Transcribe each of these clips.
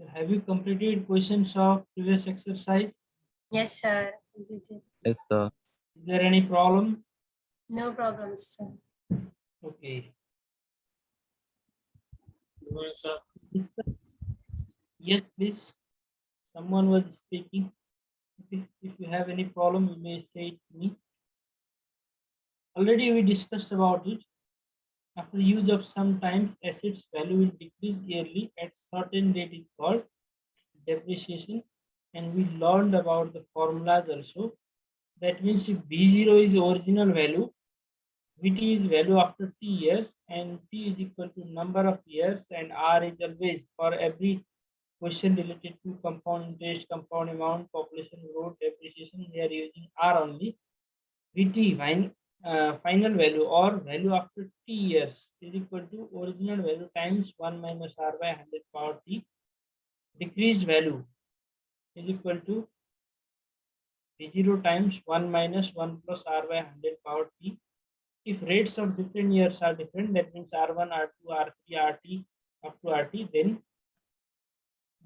So have you completed questions of previous exercise? Yes, sir. Completed. Yes, sir. Is there any problem? No problems, sir. Okay. Yes, please. Someone was speaking. If you have any problem, you may say it to me. Already we discussed about it. After use of some times, assets value will decrease yearly at certain rate is called depreciation. And we learned about the formulas also. That means if B0 is original value, Vt is value after t years, and t is equal to number of years, and r is always for every question related to compound interest, compound amount, population growth, depreciation, we are using r only. Vt final value or value after t years is equal to original value times 1 minus r by 100 power t. Decreased value is equal to V0 times 1 minus 1 plus r by 100 power t. If rates of different years are different, that means R1, R2, R3, RT up to RT, then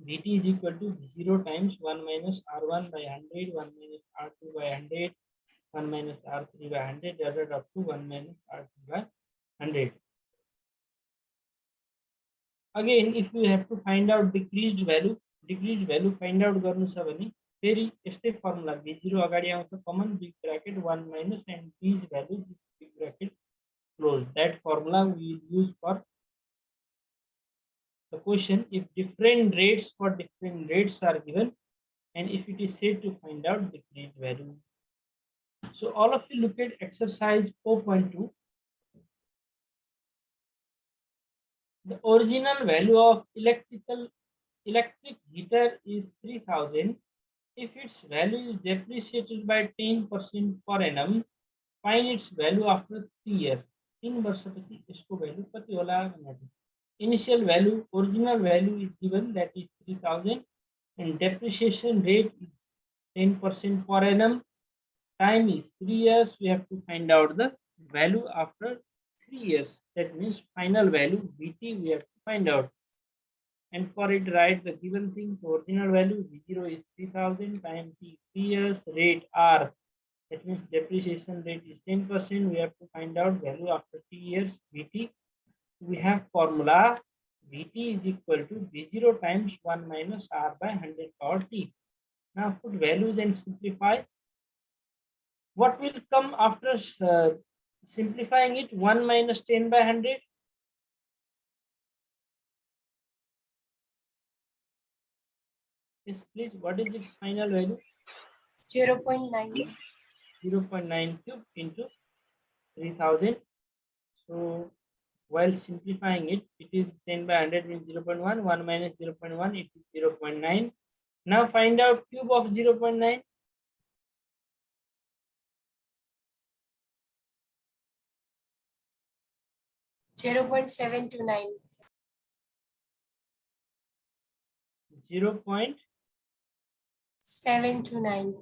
Vt is equal to V0 times 1 minus R1 by 100, 1 minus R2 by 100, 1 minus R3 by 100, added up to 1 minus R2 by 100. Again, if we have to find out decreased value find out गर्नु छ भने फेरि यस्तै formula V0 अगाडि आउँछ कमन big bracket 1 minus and these values big bracket close. That formula we use for the question if different rates for different rates are given and if it is said to find out decreased value. So all of you look at exercise 4.2. The original value of electric heater is 3000. If its value is depreciated by 10% per annum, find its value after 3 years. 3 वर्षपछि यसको value कति होला भनेर छ. Initial value, original value is given, that is 3000, and depreciation rate is 10% per annum. Time is 3 years. We have to find out the value after 3 years. That means final value Vt we have to find out. And for it, write the given things. Original value V0 is 3000, time t 3 years, rate r. That means depreciation rate is 10%. We have to find out value after 3 years Vt. We have formula Vt is equal to V0 times 1 minus r by 100 power t. Now put values and simplify. What will come after simplifying it? 1 minus 10 by 100. Yes, please. What is its final value? 0.9. 0.9 cube into 3000. So while simplifying it, it is 10 by 100 means 0.1. 1 minus 0.1, it is 0.9. Now find out cube of 0.9. 0.729. 0.729.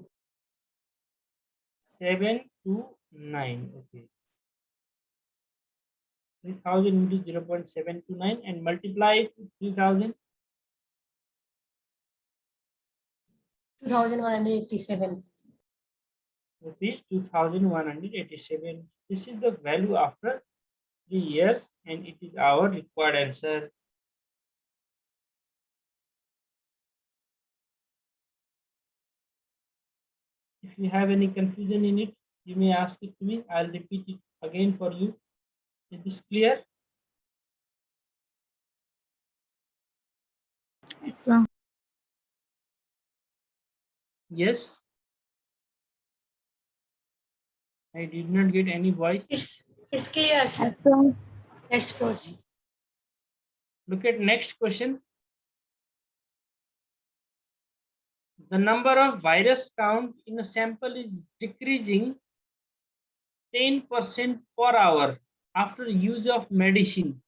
729. Okay. 3000 into 0.729 and multiply it with 3000. 2187. Rupees 2187. This is the value after 3 years and it is our required answer. If you have any confusion in it, you may ask it to me. I'll repeat it again for you. Is this clear? Yes, sir. Yes. I did not get any voice. It's clear, sir. Yes, sir. Let's proceed. Look at next question. The number of virus count in a sample is decreasing 10% per hour after use of medicine.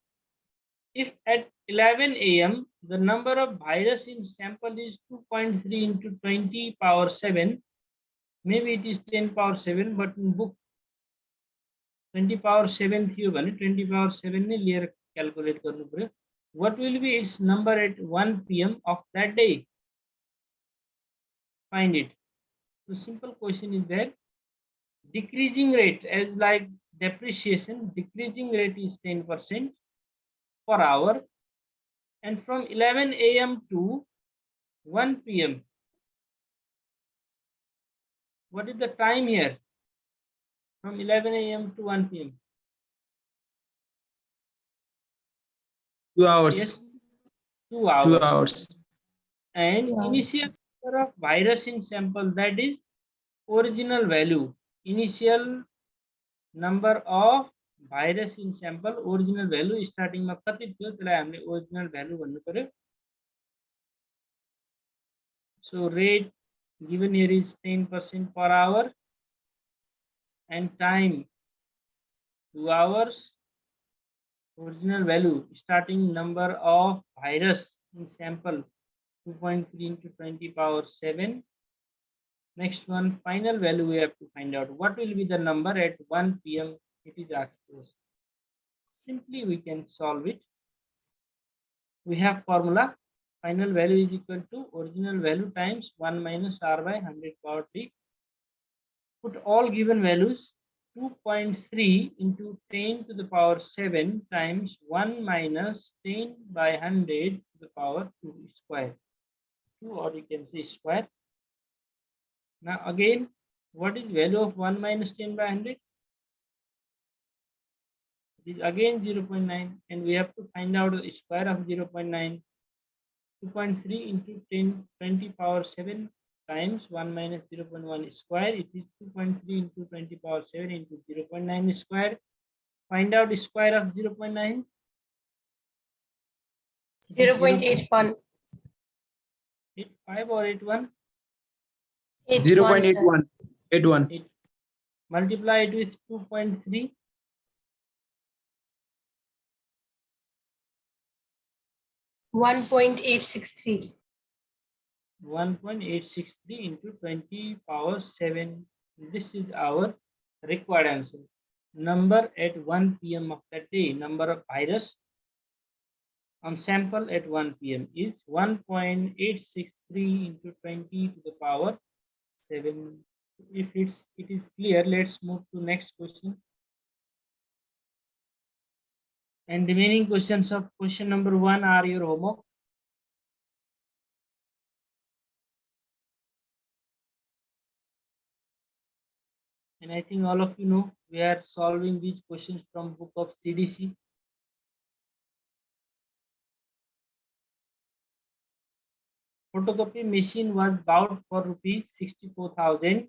If at 11 a.m. the number of virus in sample is 2.3 into 20 power 7, maybe it is 10 power 7, but in book 20 power 7 थियो भने 20 power 7 नै लिएर calculate गर्नु पर्यो. What will be its number at 1 p.m. of that day? Find it. So simple question is that decreasing rate, as like depreciation, decreasing rate is 10% per hour, and from 11 a.m. to 1 p.m. What is the time here? From 11 a.m. to 1 p.m. 2 hours. Yes, 2 2 hours. hours. And 2 hours. initial number of virus in sample, that is original value. Initial number of virus in sample, original value starting में कति थियो त्यसलाई हामीले original value भन्नु पर्यो. So rate given here is 10% per hour and time 2 hours. Original value starting number of virus in sample 2.3 into 20 power 7. Next one, final value we have to find out. What will be the number at 1 p.m. It is asked to us. Simply we can solve it. We have formula. Final value is equal to original value times 1 minus r by 100 power t. Put all given values. 2.3 into 10 to the power 7 times 1 minus 10 by 100 to the power 2 square. 2, or you can say square. Now again, what is value of 1 minus 10 by 100? It is again 0.9, and we have to find out the square of 0.9. 2.3 into 20 power 7 times 1 minus 0.1 square. It is 2.3 into 20 power 7 into 0.9 square. Find out the square of 0.9. 0.81. 85 or 81? 81, sir. 0.81. 81. Multiply it with 2.3. 1.863. 1.863 into 20 power 7. This is our required answer. Number at 1 p.m. of that day, number of virus on sample at 1 p.m. is 1.863 into 20 to the power 7. If it is clear, let's move to next question. And remaining questions of question number 1 are your homework. And I think all of you know we are solving these questions from book of CDC. Photocopy machine was bought for rupees 64,000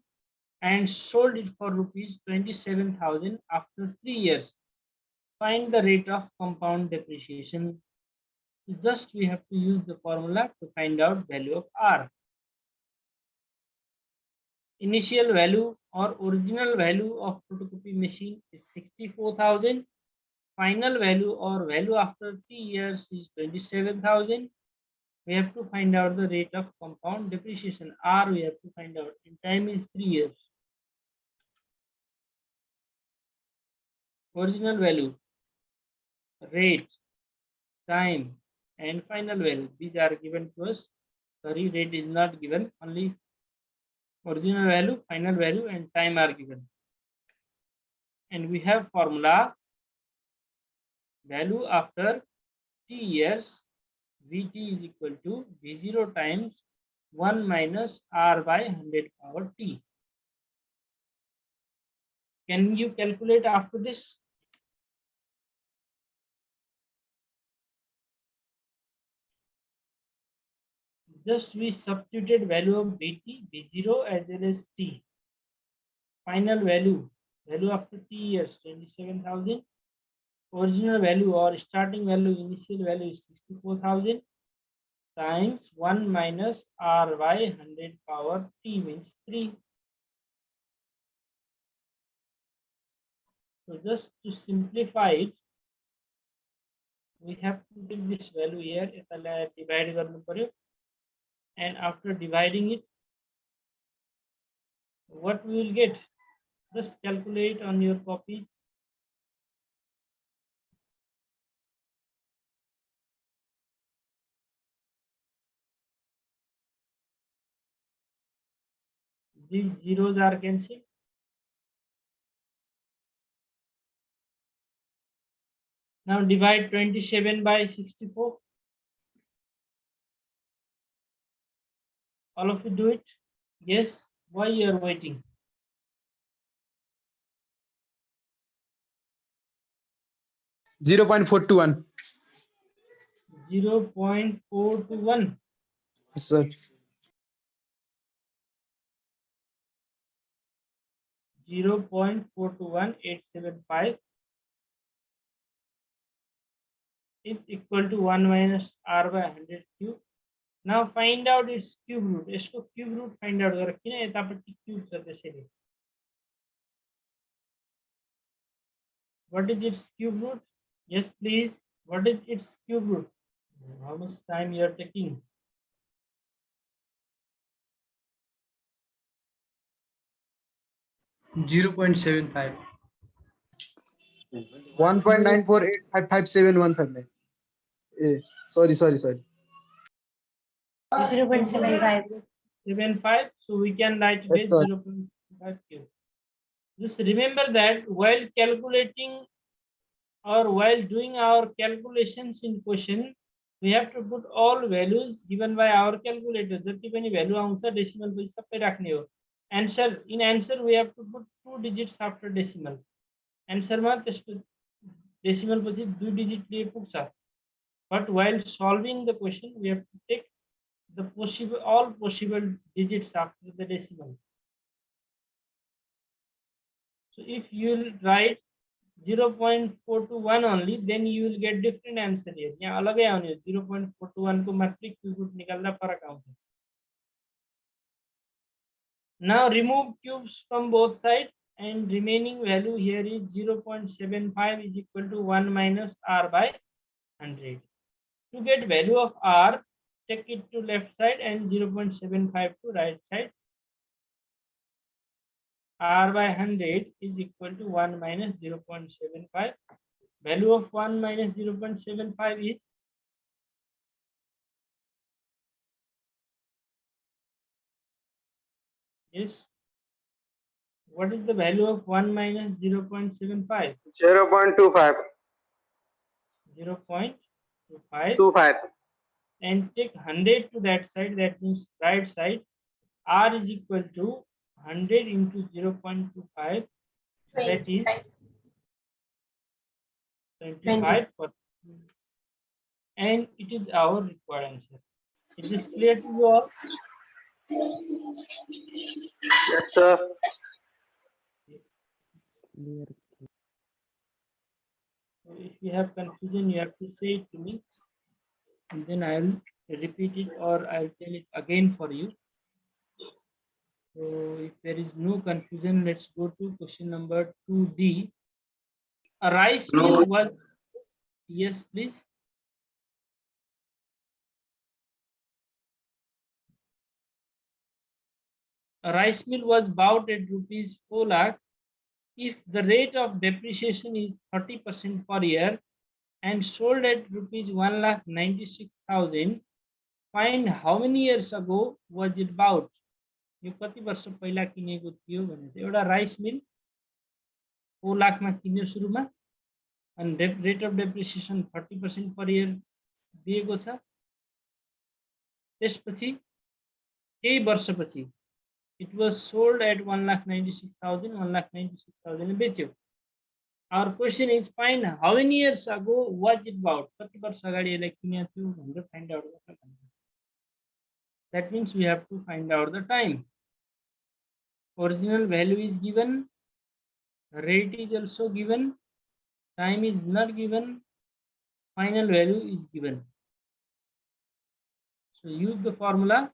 and sold it for rupees 27,000 after 3 years. Find the rate of compound depreciation. Just we have to use the formula to find out value of R. Initial value or original value of photocopy machine is 64,000. Final value or value after 3 years is 27,000. We have to find out the rate of compound depreciation. R we have to find out. In time is 3 years. Original value, rate, time, and final value. These are given to us. Sorry, rate is not given. Only original value, final value, and time are given. And we have formula. Value after t years, Vt is equal to V0 times 1 minus R by 100 power t. Can you calculate after this? Just we substituted value of Vt, V0 as well as t. Final value after t years 27,000. Original value or starting value, initial value is 64,000 times 1 minus R by 100 power t means 3. So just to simplify it, we have to take this value here, divide garnu paryo, and after dividing it, what we will get? Just calculate on your copies. These zeros are cancelled. Now divide 27 by 64. All of you do it. Yes. Why you are waiting? Zero 0.421. 0.421. Yes, sir. 0.421875 is equal to 1 minus r by 100 cube. Now find out its cube root. इसको cube root find out करो किन यतापट्टि cube छ त्यसैले. What is its cube root? Yes, please. What is its cube root? How much time you are taking? Zero point 0.75. 1.94855715. Sorry. 0.75. 75. So we can write Yes, it sir. as 0.5 cube. Just remember that while calculating or while doing our calculations in question, we have to put all values given by our calculator. जति पनि value आउँछ decimal पछि सबै राख्ने हो. Answer in answer we have to put 2 digits after decimal. Answer मा त्यसको decimal पछि 2 digit लिए पुग्छ. But while solving the question, we have to take the all possible digits after the decimal. So if you will write 0.421 only, then you will get different answer here. यहाँ अलगै आउने 0.421 को मात्रै cube root निकाल्दा फरक आउँछ. Now remove cubes from both sides and remaining value here is 0.75 is equal to 1 minus r by 100. To get value of r, take it to left side and 0.75 to right side. R by 100 is equal to 1 minus 0.75. Value of 1 minus 0.75 is yes. What is the value of 1 minus 0.75? 0.25. 0.25. And take 100 to that side, that means right side. R is equal to 100 into 0.25. That is 25%. And it is our required answer. Is this clear to you all? Yes, sir. So if you have confusion, you have to say it to me, and then I'll repeat it or I'll tell it again for you. So if there is no confusion, let's go to question number 2D. A rice mill was, yes, please. A rice mill was bought at rupees 4 lakh. If the rate of depreciation is 30% per year and sold at rupees 1,96,000, find how many years ago was it bought? यो कति वर्ष पहिला किनेको थियो भने चाहिँ एउटा rice mill 4 लाखमा किन्यो सुरुमा अनि rate of depreciation 30% per year दिएको छ. त्यसपछि केही वर्षपछि it was sold at 1,96,000, 1,96,000 बेच्यो. Our question is find how many years ago was it bought? कति वर्ष अगाडि यसलाई किनेको थियो भनेर फाइन्ड आउट गर्न भन्छ. That means we have to find out the time. Original value is given, rate is also given, time is not given, final value is given. So use the formula.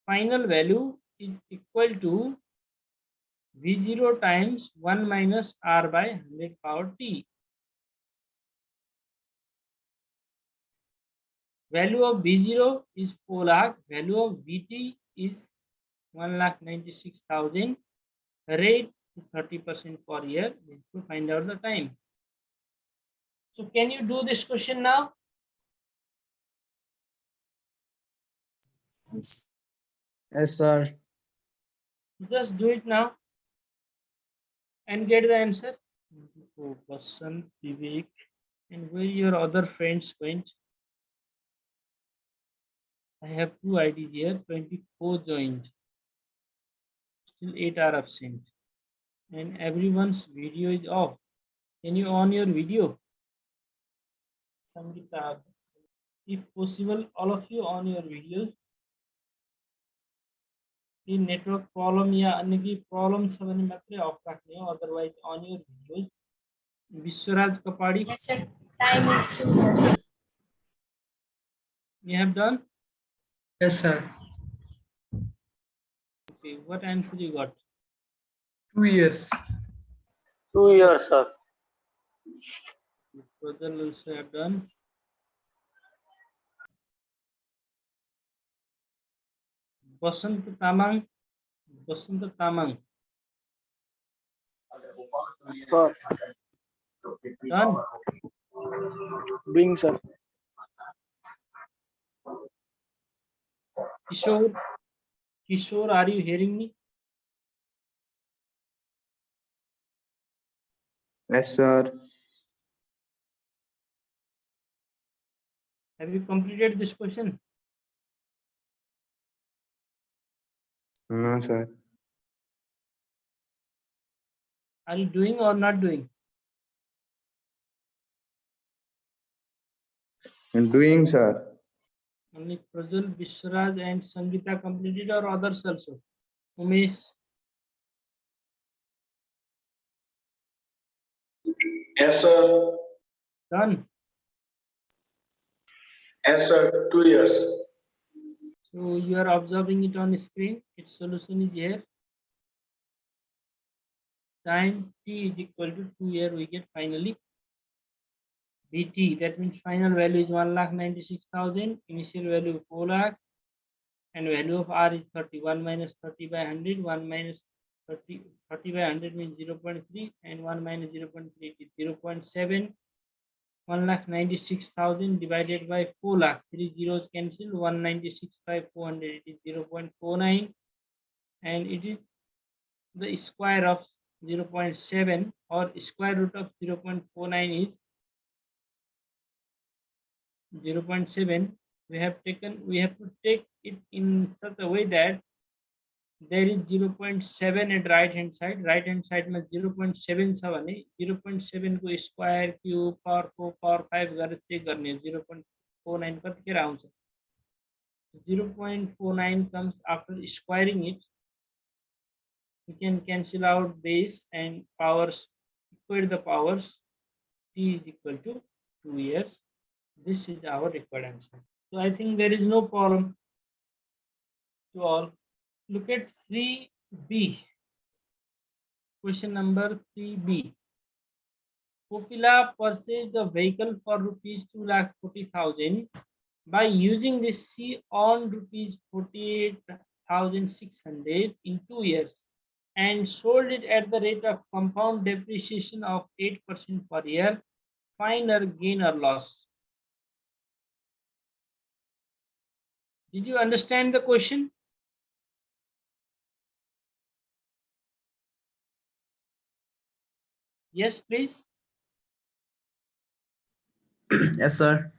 Final value is equal to V0 times 1 minus R by 100 power T. Value of V0 is 4 lakh. Value of VT is 1,96,000. Rate is 30% per year. We need to find out the time. So can you do this question now? Yes, sir. Just do it now and get the answer. Oh, Basant, Vivek, and where your other friends went? I have two IDs here. 24 joined. Still 8 are absent. And everyone's video is off. Can you on your video? Samgita, if possible, all of you on your videos. The network problem या अन्य की problem छ भने मात्रै off राख्ने हो, otherwise on your videos. Vishwaraj Kapadi, Yes, sir. Time is 2 years. you have done? Yes, sir. Okay, what answer you got? 2 years. 2 years, sir. Further also have done. Basant Tamang, Basant Tamang, Sir, done. doing, sir. Kishore, Kishore, are you hearing me? Yes, sir. Have you completed this question? No, sir. Are you doing or not doing? I'm doing, sir. Only Prajal, Vishwaraj and Sangeeta completed or others also? Umesh, Yes, sir. done. Yes, sir. 2 years. So you are observing it on screen. Its solution is here. Time t is equal to 2 year we get finally. Bt, that means final value is 1,96,000, initial value 4 lakh, and value of R is 30. 1 minus 30 by 100, 1 minus 30 by 100 means 0.3, and 1 minus 0.3 is 0.7. 1,96,000 divided by 4 lakh. 3 zeros cancel. 196 by 400, it is 0.49, and it is the square of 0.7 or square root of 0.49 is 0.7. We have to take it in such a way that there is 0.7 at right hand side. Right hand side में 0.7 छ भने 0.7 को square cube power 4 power 5 गरेर check गर्ने. 0.49 कतिखेर आउँछ? 0.49 comes after squaring it. We can cancel out base and powers, equate the powers. T is equal to 2 years. This is our required answer. So I think there is no problem to all. Look at 3B. Question number 3B. Kopila purchased a vehicle for rupees 2,40,000 by using this C on rupees 48,600 in 2 years and sold it at the rate of compound depreciation of 8% per year. Find her gain or loss. Did you understand the question? Yes, please. Yes, sir.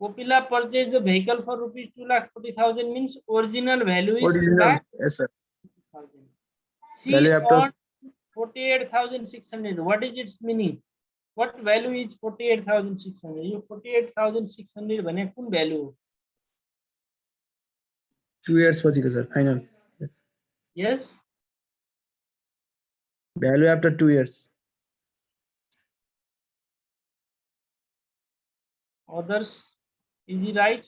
Kopila purchased the vehicle for rupees 2,40,000 means original value is Original. Yes, sir. 2,40,000. C Value after- on 48,600. What is its meaning? What value is 48,600? You 48,600 भने कुन value हो? 2 years पछिको, sir. Final. Yes. Value after 2 years. Others, is he right?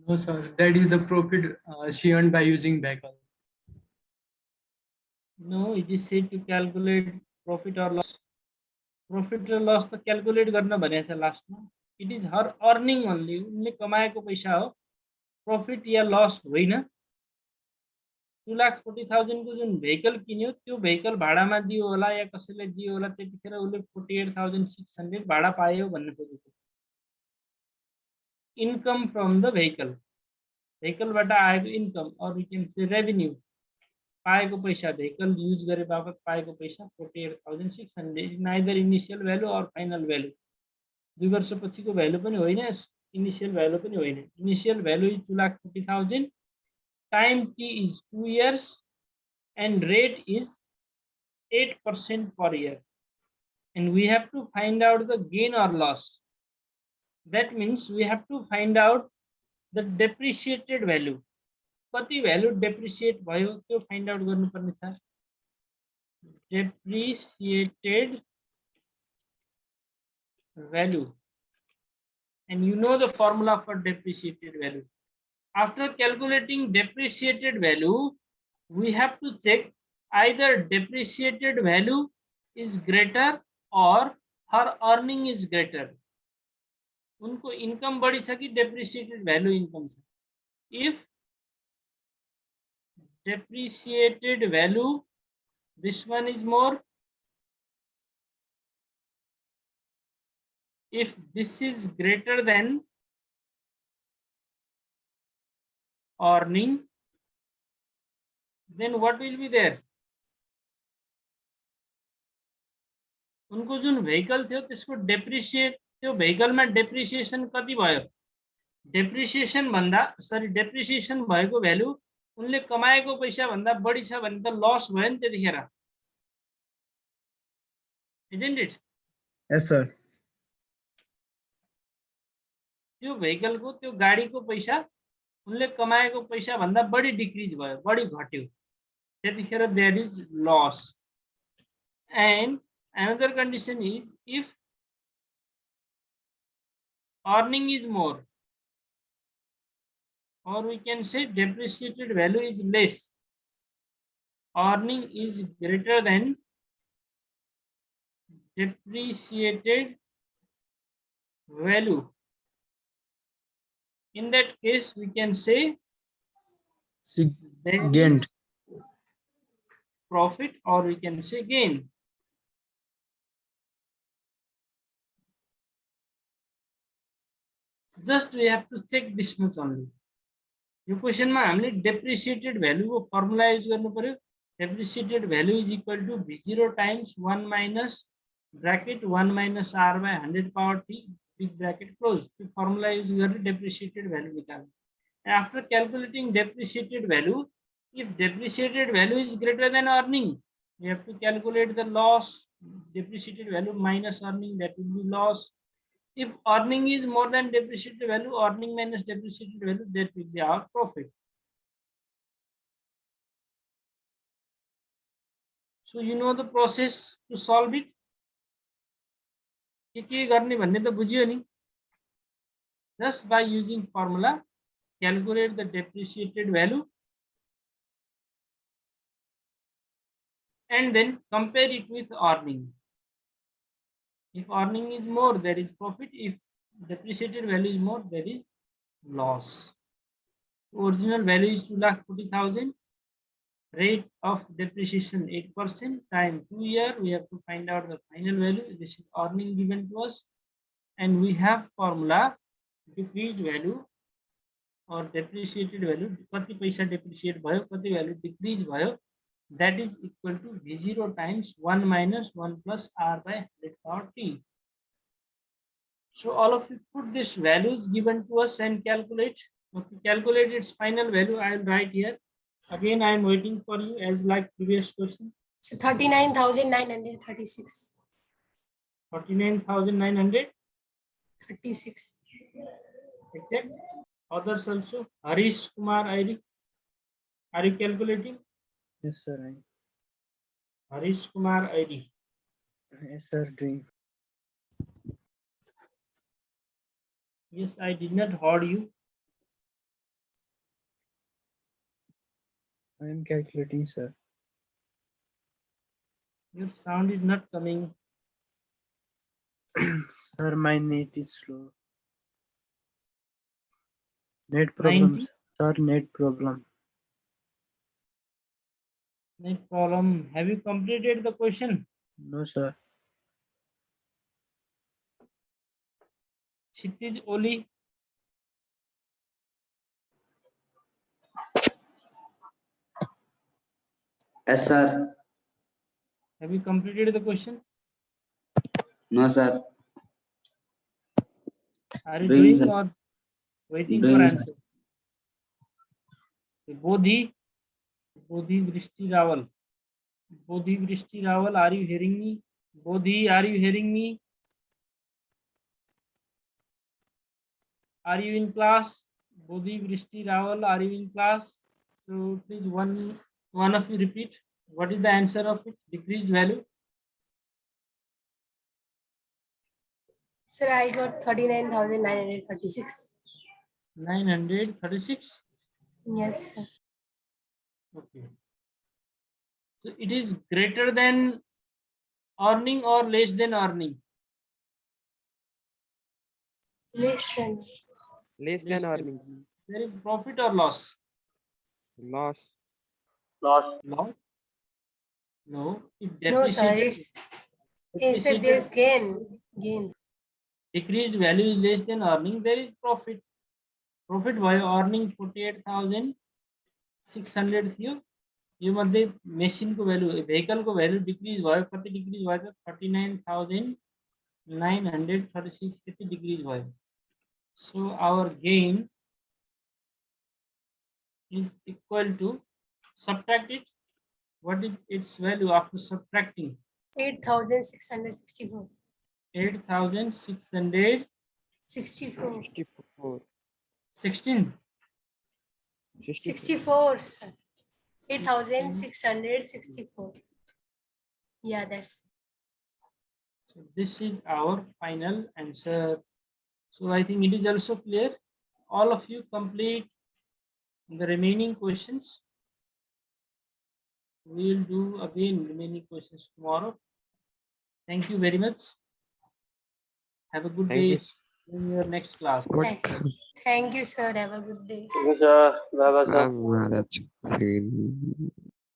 No, sir. That is the profit she earned by using vehicle. No, it is said to calculate profit or loss. Profit or loss त calculate गर्न भनेको छ last मा. It is her earning only. उनले कमाएको पैसा हो. Profit या loss होइन. 2,40,000 को जुन भेहिकल किन्यो त्यो भेहिकल भाडामा दियो होला या कसैले दियो होला त्यतिखेर उसले 48,600 भाडा पायो भन्ने खोजेको. Income from the vehicle. भेहिकलबाट आएको इन्कम और वी कैन से रेभेन्यू पाएको पैसा भेहिकल युज गरे बापत पाएको पैसा 48,600 इज नाइदर इनिशियल भ्यालु और फाइनल भ्यालु 2 वर्षपछिको भ्यालु पनि होइन इनिशियल भ्यालु पनि होइन initial value is 2,40,000 time T is 2 years and rate is 8% per year and we have to find out the gain or loss. That means we have to find out the depreciated value. कति value depreciate भयो त्यो find out गर्नुपर्ने छ depreciated value and you know the formula for depreciated value. After calculating depreciated value we have to check either depreciated value is greater or her earning is greater. उनको income बढी छ कि depreciated value income छ. If depreciated value this one is more, if this is greater than earning then what will be there? उनको जुन vehicle थियो त्यसको depreciate त्यो भेहिकलमा depreciation कति भयो डेप्रिसिएसन भन्दा सरी डेप्रिसिएसन भएको भ्यालु उनले कमाएको पैसा भन्दा बढी छ भने त लस भयो नि त्यतिखेर isn't it? Yes, sir. त्यो भेहिकलको त्यो गाडीको पैसा उनले कमाएको पैसा भन्दा बढी डिक्रिज भयो बढी घट्यो त्यतिखेर there is loss. And another condition is if earning is more or we can say depreciated value is less, earning is greater than depreciated value. In that case we can say She there gained. is profit or we can say gain. Just we have to check this much only. यो क्वेशनमा हामीले depreciated भ्यालुको formula use गर्नु पर्यो depreciated value is equal to v0 times 1 minus bracket 1 minus r by 100 power t big bracket close त्यो formula use गरेर depreciated value निकाल्नु. And after calculating depreciated value, if depreciated value is greater than earning, we have to calculate the loss. Depreciated value minus earning, that will be loss. If earning is more than depreciated value, earning minus depreciated value, that will be our profit. So you know the process to solve it. के गर्ने भन्ने त बुझियो नि. Just by using formula, calculate the depreciated value and then compare it with earning. If earning is more, there is profit. If depreciated value is more, there is loss. Original value is 2,40,000. Rate of depreciation 8%. Time 2 years. We have to find out the final value. This is earning given to us, and we have formula decreased value or depreciated value. कति पैसा depreciate भयो, कति value decrease भयो. That is equal to v0 times 1 minus 1 plus r by 100 power t. So all of you put these values given to us and calculate. Okay, calculate its final value. I will write here. Again, I am waiting for you as like previous question. So 39,936. 49,900. 36. Exact. Others also. Harish Kumar Airi. Are you calculating? Yes, sir. Harish Kumar Airi. Yes, sir. Doing. Yes, I did not heard you. I am calculating, sir. Your sound is not coming. Sir, my net is slow. Net problem, 90? sir. Net problem. No problem. Have you completed the question? No, sir. Kshitij Oli. Yes, sir. Have you completed the question? No, sir. Are you Doing, doing sir. or waiting for Doing, sir. answer? Bodhi, Bodhi Vrishti Rawal. Bodhi Vrishti Rawal, are you hearing me? Bodhi, are you hearing me? Are you in class? Bodhi Vrishti Rawal, are you in class? So please one of you repeat. What is the answer of it? Decreased value? Sir, I got 39,936. 936. Yes, sir. Okay. So it is greater than earning or less than earning? Less than. Less than earnings. There is profit or loss? Loss. Loss. Loss? No. If No, sir. depreciated, It's said there's gain. Gain. decreased value is less than earning, there is profit. Profit by earning 48,600 थियो यो मध्ये machine को value vehicle को value decrease भयो कति decrease भयो त 39,936 कति decrease भयो. So our gain is equal to, subtract it, what is its value after subtracting? 8,664. 8,600 64. 64. 16. 64, sir. 8,664. Yeah, that's. So this is our final answer. So I think it is also clear. All of you complete the remaining questions. We will do again remaining questions tomorrow. Thank you very much. Have a good Thank day you. in your next class. Thank you, sir. Have a good day. Thank you, sir. Bye bye, sir. That's